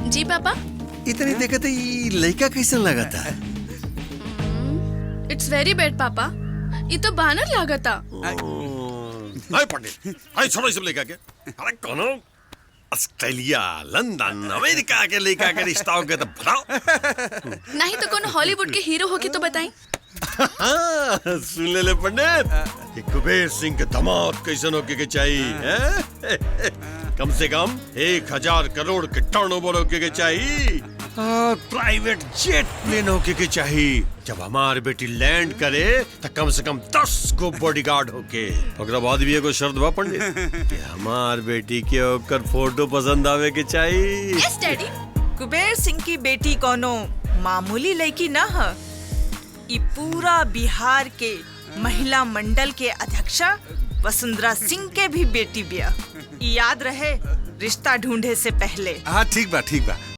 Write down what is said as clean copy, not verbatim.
जी पापा। इतनी देखते ये लड़का कैसन लगा था? इट्स वेरी बैड पापा, ये तो बानर लागा था। हाय पंडित, हाय छोड़ो सब लेकर के। अरे कौन? ऑस्ट्रेलिया, लंदन, अमेरिका के लेकर के रिश्ता हो गया तो बताओ। नहीं तो कौन हॉलीवुड के हीरो हो के तो बताएं। सुन ले पंडित, ये कुबेर सिंह के दामाद कैसन होके के चाहिए? कम से कम 1000 करोड़ के टर्नओवर होके के चाहिए। प्राइवेट जेट प्लेन होके के चाहिए। जब हमारी बेटी लैंड करे तो कम से कम 10 को बॉडीगार्ड होके। ओकरा बाद भी एगो शर्त बा पंडित कि हमार बेटी के ओकर फोटो पसंद आवे के चाहिए। Yes daddy. कुबेर सिंह की बेटी कोनो मामूली लड़की न है। ई पूरा बिहार के महिला मंडल के अध्यक्षा वसुंधरा सिंह के भी बेटी बिया। याद रहे रिश्ता ढूंढे से पहले। हाँ ठीक बा ठीक बा।